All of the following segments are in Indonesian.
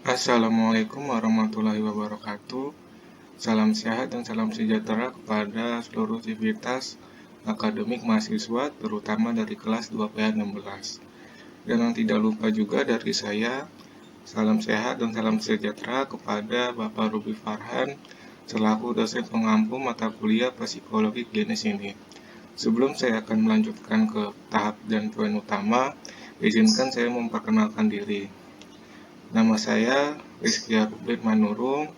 Assalamualaikum warahmatullahi wabarakatuh. Salam sehat dan salam sejahtera kepada seluruh sivitas akademik mahasiswa, terutama dari kelas 2PA16. Dan yang tidak lupa juga dari saya, salam sehat dan salam sejahtera kepada Bapak Ruby Farhan, selaku dosen pengampu mata kuliah psikologi klinis ini. Sebelum saya akan melanjutkan ke tahap dan poin utama, izinkan saya memperkenalkan diri. Nama saya Rizky Arubin Manurung.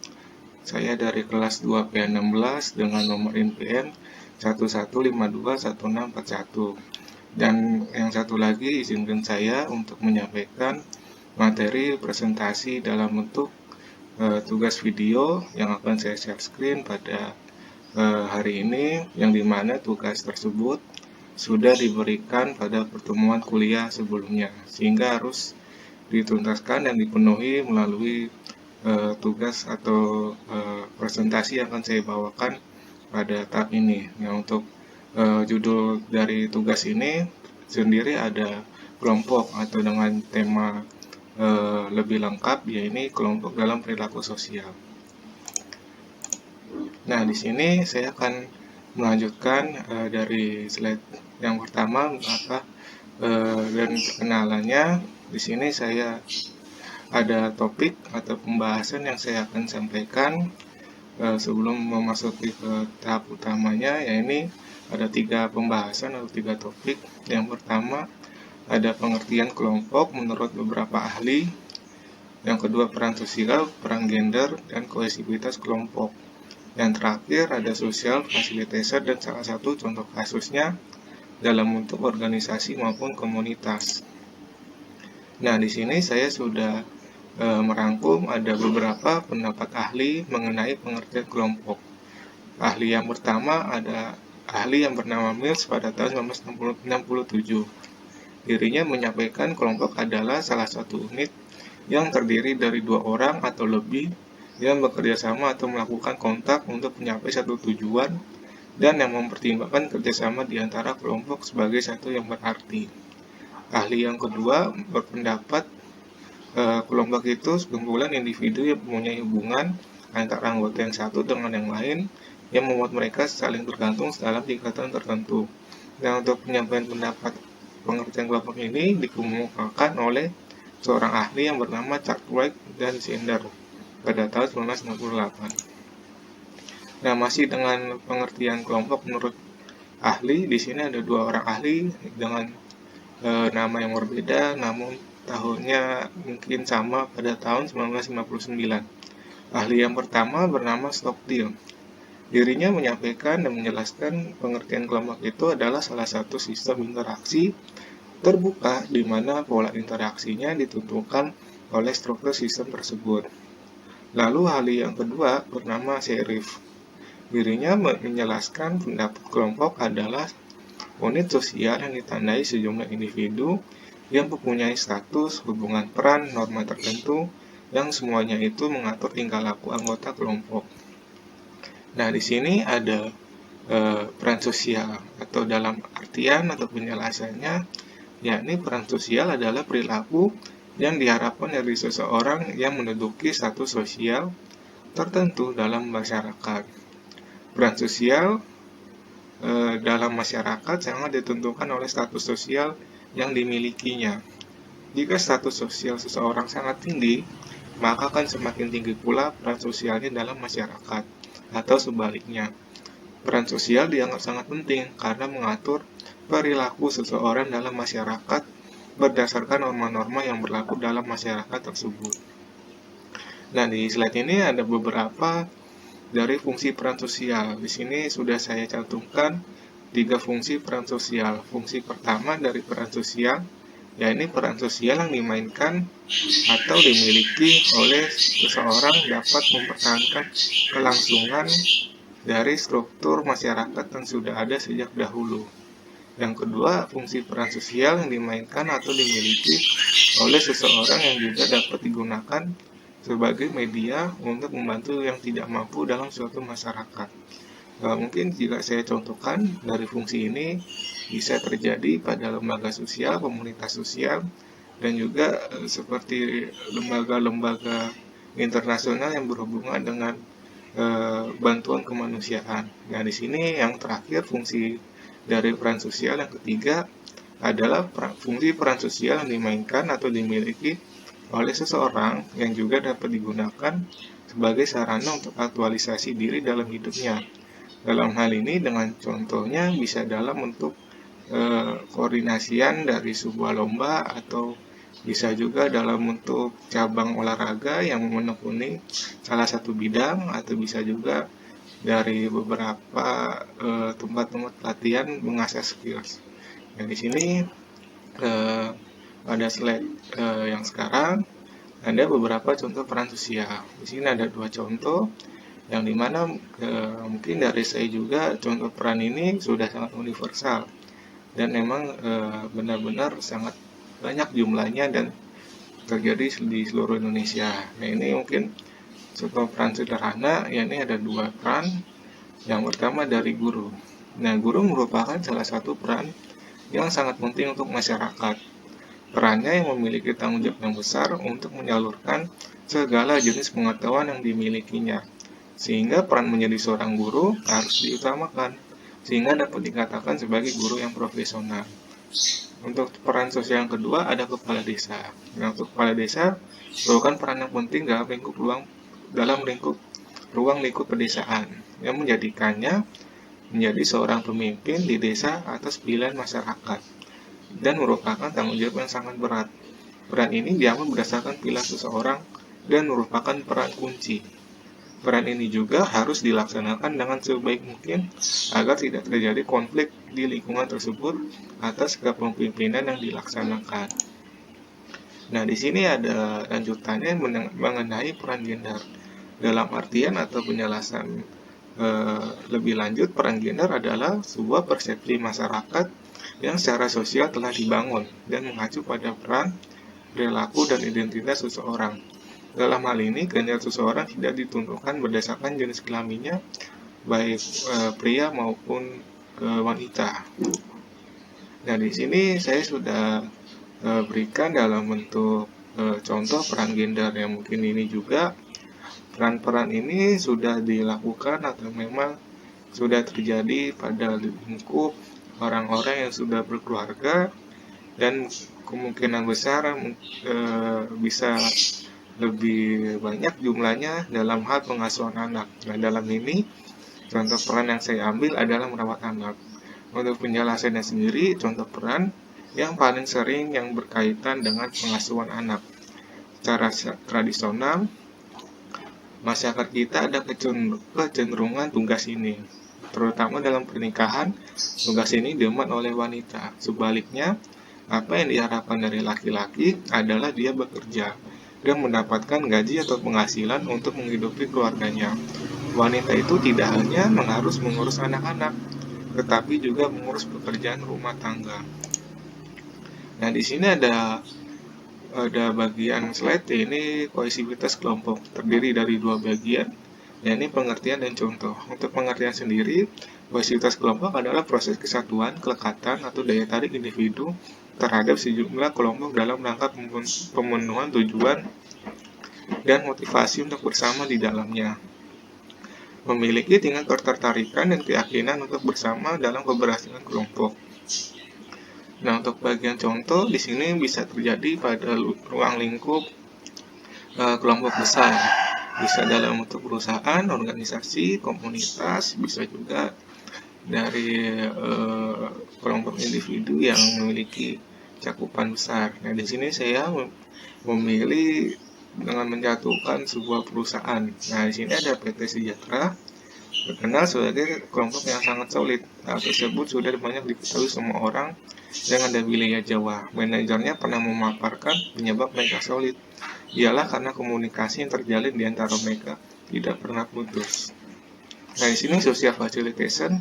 Saya dari kelas 2P16 dengan nomor INPN 11521641. Dan yang satu lagi izinkan saya untuk menyampaikan materi presentasi dalam bentuk tugas video yang akan saya share screen pada hari ini, yang dimana tugas tersebut sudah diberikan pada pertemuan kuliah sebelumnya, sehingga harus dituntaskan dan dipenuhi melalui tugas atau presentasi yang akan saya bawakan pada tahap ini. Nah, untuk judul dari tugas ini sendiri ada kelompok atau dengan tema lebih lengkap, yaitu kelompok dalam perilaku sosial. Nah, di sini saya akan melanjutkan dari slide yang pertama, dan perkenalannya. Di sini saya ada topik atau pembahasan yang saya akan sampaikan sebelum memasuki ke tahap utamanya, yaitu ada 3 pembahasan atau 3 topik. Yang pertama ada pengertian kelompok menurut beberapa ahli. Yang kedua peran sosial, peran gender, dan kohesivitas kelompok. Yang terakhir ada social facilitator dan salah satu contoh kasusnya dalam bentuk organisasi maupun komunitas. Nah, di sini saya sudah merangkum ada beberapa pendapat ahli mengenai pengertian kelompok. Ahli yang pertama ada ahli yang bernama Mills pada tahun 1967. Dirinya menyampaikan kelompok adalah salah satu unit yang terdiri dari 2 orang atau lebih yang bekerja sama atau melakukan kontak untuk mencapai satu tujuan dan yang mempertimbangkan kerjasama di antara kelompok sebagai satu yang berarti. Ahli yang kedua berpendapat kelompok itu sekumpulan individu yang mempunyai hubungan antara anggota yang satu dengan yang lain yang membuat mereka saling tergantung dalam tingkatan tertentu. Dan untuk penyampaian pendapat pengertian kelompok ini dikemukakan oleh seorang ahli yang bernama Cartwright dan Zender pada tahun 1968. Nah, masih dengan pengertian kelompok menurut ahli, di sini ada 2 orang ahli dengan nama yang berbeda, namun tahunnya mungkin sama pada tahun 1959. Ahli yang pertama bernama Stockdale. Dirinya menyampaikan dan menjelaskan pengertian kelompok itu adalah salah satu sistem interaksi terbuka di mana pola interaksinya ditentukan oleh struktur sistem tersebut. Lalu ahli yang kedua bernama Sheriff. Dirinya menjelaskan pendapat kelompok adalah unit sosial yang ditandai sejumlah individu yang mempunyai status, hubungan peran, norma tertentu, yang semuanya itu mengatur tingkah laku anggota kelompok. Nah, di sini ada peran sosial atau dalam artian atau penjelasannya, yakni peran sosial adalah perilaku yang diharapkan dari seseorang yang menduduki status sosial tertentu dalam masyarakat. Peran sosial dalam masyarakat sangat ditentukan oleh status sosial yang dimilikinya. Jika status sosial seseorang sangat tinggi, maka akan semakin tinggi pula peran sosialnya dalam masyarakat, atau sebaliknya. Peran sosial dianggap sangat penting karena mengatur perilaku seseorang dalam masyarakat berdasarkan norma-norma yang berlaku dalam masyarakat tersebut. Nah, di slide ini ada beberapa dari fungsi peran sosial. Di sini sudah saya cantumkan 3 fungsi peran sosial. Fungsi pertama dari peran sosial, yakni peran sosial yang dimainkan atau dimiliki oleh seseorang dapat mempertahankan kelangsungan dari struktur masyarakat yang sudah ada sejak dahulu. Yang kedua, fungsi peran sosial yang dimainkan atau dimiliki oleh seseorang yang juga dapat digunakan sebagai media untuk membantu yang tidak mampu dalam suatu masyarakat. Mungkin jika saya contohkan dari fungsi ini bisa terjadi pada lembaga sosial, komunitas sosial, dan juga seperti lembaga-lembaga internasional yang berhubungan dengan bantuan kemanusiaan. Nah, di sini yang terakhir fungsi dari peran sosial yang ketiga adalah fungsi peran sosial yang dimainkan atau dimiliki oleh seseorang yang juga dapat digunakan sebagai sarana untuk aktualisasi diri dalam hidupnya. Dalam hal ini dengan contohnya bisa dalam bentuk koordinasian dari sebuah lomba atau bisa juga dalam bentuk cabang olahraga yang menekuni salah satu bidang atau bisa juga dari beberapa tempat-tempat latihan mengasah skills. Nah, di sini pada slide yang sekarang ada beberapa contoh peran sosial. Di sini ada 2 contoh yang dimana mungkin dari saya juga contoh peran ini sudah sangat universal dan memang benar-benar sangat banyak jumlahnya dan terjadi di seluruh Indonesia. Nah, ini mungkin contoh peran sederhana, yakni ada 2 peran. Yang pertama dari guru. Nah, guru merupakan salah satu peran yang sangat penting untuk masyarakat. Perannya yang memiliki tanggung jawab yang besar untuk menyalurkan segala jenis pengetahuan yang dimilikinya. Sehingga peran menjadi seorang guru harus diutamakan, sehingga dapat dikatakan sebagai guru yang profesional. Untuk peran sosial yang kedua ada kepala desa. Nah, untuk kepala desa merupakan peran yang penting dalam ruang lingkup pedesaan yang menjadikannya menjadi seorang pemimpin di desa atas pilihan masyarakat dan merupakan tanggung jawab yang sangat berat. Peran ini diambil berdasarkan pilihan seseorang dan merupakan peran kunci. Peran ini juga harus dilaksanakan dengan sebaik mungkin agar tidak terjadi konflik di lingkungan tersebut atas kepemimpinan yang dilaksanakan. Nah, di sini ada lanjutannya mengenai peran gender. Dalam artian atau penjelasan lebih lanjut, peran gender adalah sebuah persepsi masyarakat yang secara sosial telah dibangun dan mengacu pada peran, perilaku, dan identitas seseorang. Dalam hal ini, gender seseorang tidak ditentukan berdasarkan jenis kelaminnya, baik pria maupun wanita. Nah, di sini saya sudah berikan dalam bentuk contoh peran gender yang mungkin ini juga peran-peran ini sudah dilakukan atau memang sudah terjadi pada lingkup orang-orang yang sudah berkeluarga dan kemungkinan besar bisa lebih banyak jumlahnya dalam hal pengasuhan anak. Nah, dalam ini contoh peran yang saya ambil adalah merawat anak. Untuk penjelasannya sendiri, contoh peran yang paling sering yang berkaitan dengan pengasuhan anak. Secara tradisional, masyarakat kita ada kecenderungan tugas ini, terutama dalam pernikahan, tugas ini diemban oleh wanita. Sebaliknya, apa yang diharapkan dari laki-laki adalah dia bekerja dan mendapatkan gaji atau penghasilan untuk menghidupi keluarganya. Wanita itu tidak hanya harus mengurus anak-anak, tetapi juga mengurus pekerjaan rumah tangga. Nah, di sini ada bagian slide ini kohesivitas kelompok, terdiri dari 2 bagian, yakni pengertian dan contoh. Untuk pengertian sendiri, kohesivitas kelompok adalah proses kesatuan, kelekatan, atau daya tarik individu terhadap sejumlah kelompok dalam rangka pemenuhan tujuan dan motivasi untuk bersama di dalamnya. Memiliki tingkat ketertarikan dan keyakinan untuk bersama dalam keberhasilan kelompok. Nah, untuk bagian contoh di sini bisa terjadi pada ruang lingkup kelompok besar, bisa dalam bentuk perusahaan, organisasi, komunitas, bisa juga dari kelompok individu yang memiliki cakupan besar. Nah, di sini saya memilih dengan menjatuhkan sebuah perusahaan. Nah, di sini ada PT Sejahtera, terkenal sebagai kelompok yang sangat solid. Hal tersebut sudah banyak diketahui semua orang yang ada di wilayah Jawa. Manajernya pernah memaparkan penyebab mereka solid ialah karena komunikasi yang terjalin di antara mereka tidak pernah putus. Nah, di sini social facilitation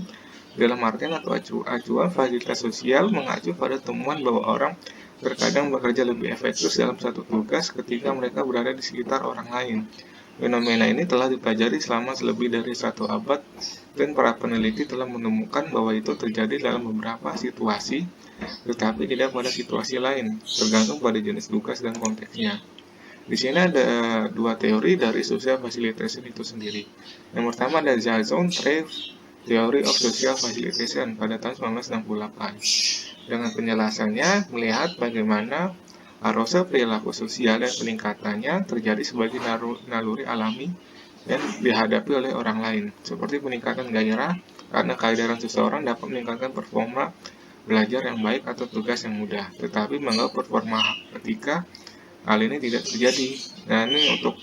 dalam artian atau acuan fasilitas sosial mengacu pada temuan bahwa orang terkadang bekerja lebih efektif dalam satu tugas ketika mereka berada di sekitar orang lain. Fenomena ini telah dipelajari selama lebih dari 1 abad dan para peneliti telah menemukan bahwa itu terjadi dalam beberapa situasi tetapi tidak pada situasi lain, tergantung pada jenis tugas dan konteksnya. Di sini ada dua teori dari social facilitation itu sendiri. Yang pertama ada Jason Trev Theory of Social Facilitation pada tahun 1968. Dengan penjelasannya melihat bagaimana arousal perilaku sosial dan peningkatannya terjadi sebagai naluri alami dan dihadapi oleh orang lain, seperti peningkatan gairah karena kehadiran seseorang dapat meningkatkan performa belajar yang baik atau tugas yang mudah, tetapi menganggap performa ketika hal ini tidak terjadi. Nah, ini untuk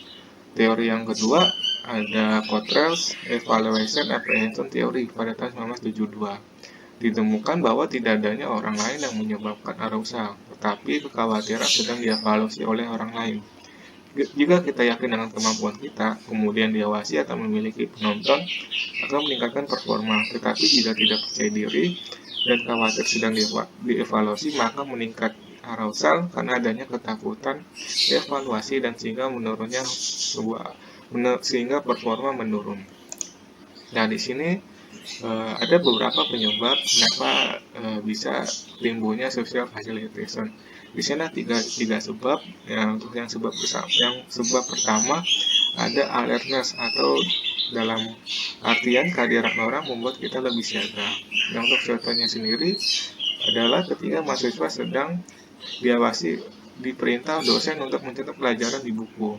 teori yang kedua ada Cottrell's Evaluation Apprehension Theory pada tahun 1972. Ditemukan bahwa tidak adanya orang lain yang menyebabkan arousal, tetapi kekhawatiran sedang dievaluasi oleh orang lain. Jika kita yakin dengan kemampuan kita, kemudian diawasi atau memiliki penonton, akan meningkatkan performa. Tetapi jika tidak percaya diri dan khawatir sedang dievaluasi, maka meningkat arousal karena adanya ketakutan evaluasi dan sehingga performa menurun. Nah, di sini ada beberapa penyebab kenapa bisa timbulnya social facilitation. Di sana tiga sebab. Untuk yang sebab pertama ada alertness, atau dalam artian kehadiran orang membuat kita lebih siaga. Nah, untuk contohnya sendiri adalah ketika mahasiswa sedang diawasi, diperintah dosen untuk mencatat pelajaran di buku.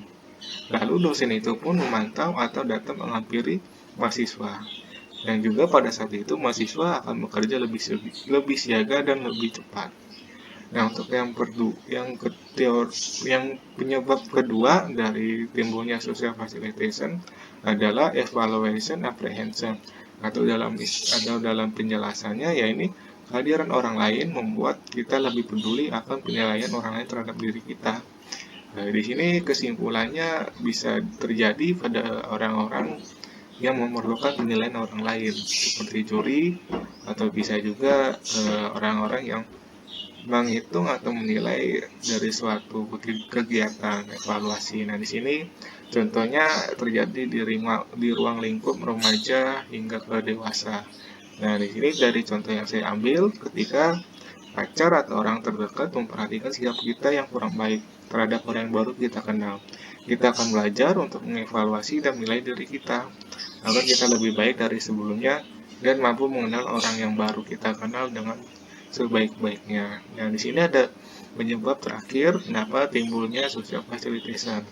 Lalu dosen itu pun memantau atau datang menghampiri mahasiswa. Dan juga pada saat itu mahasiswa akan bekerja lebih siaga dan lebih cepat. Nah, untuk yang penyebab kedua dari timbulnya social facilitation adalah evaluation apprehension, atau dalam penjelasannya, yaitu kehadiran orang lain membuat kita lebih peduli akan penilaian orang lain terhadap diri kita. Nah, di sini kesimpulannya bisa terjadi pada orang-orang yang memerlukan penilaian orang lain, seperti juri, atau bisa juga orang-orang yang menghitung atau menilai dari suatu kegiatan evaluasi. Nah, di sini contohnya terjadi di ruang lingkup remaja hingga ke dewasa. Nah, di sini dari contoh yang saya ambil, ketika pacar atau orang terdekat memperhatikan sikap kita yang kurang baik terhadap orang yang baru kita kenal, kita akan belajar untuk mengevaluasi dan menilai diri kita agar kita lebih baik dari sebelumnya dan mampu mengenal orang yang baru kita kenal dengan sebaik-baiknya. Nah, di sini ada penyebab terakhir kenapa timbulnya social facilitation.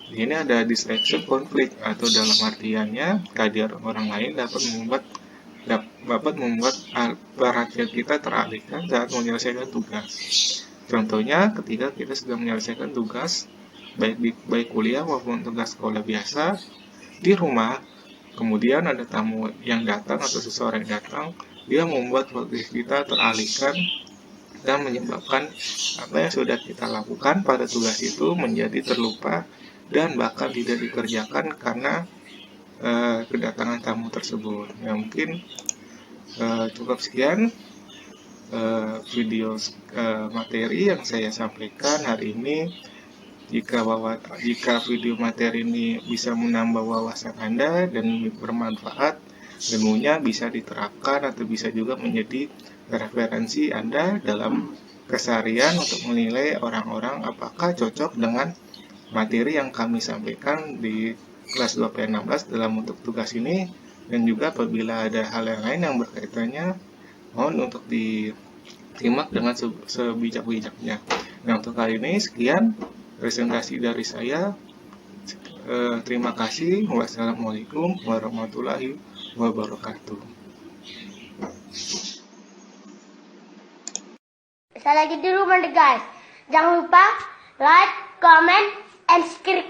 Di sini ada distraction konflik, atau dalam artiannya kehadiran orang lain dapat membuat perhatian kita teralihkan saat menyelesaikan tugas. Contohnya ketika kita sedang menyelesaikan tugas baik kuliah maupun tugas sekolah biasa di rumah, kemudian ada tamu yang datang atau seseorang yang datang, dia membuat fokus kita teralihkan dan menyebabkan apa yang sudah kita lakukan pada tugas itu menjadi terlupa dan bahkan tidak dikerjakan karena kedatangan tamu tersebut. Ya, mungkin cukup sekian video materi yang saya sampaikan hari ini. Jika video materi ini bisa menambah wawasan Anda dan bermanfaat, ilmunya bisa diterapkan atau bisa juga menjadi referensi Anda dalam keseharian untuk menilai orang-orang apakah cocok dengan materi yang kami sampaikan di kelas 2P16 dalam bentuk tugas ini. Dan juga apabila ada hal yang lain yang berkaitannya, mohon untuk disimak dengan sebijak-bijaknya. Nah, untuk kali ini sekian presentasi dari saya. Terima kasih. Wassalamualaikum warahmatullahi wabarakatuh. Saya lagi di rumah nih guys. Jangan lupa like, comment, and subscribe.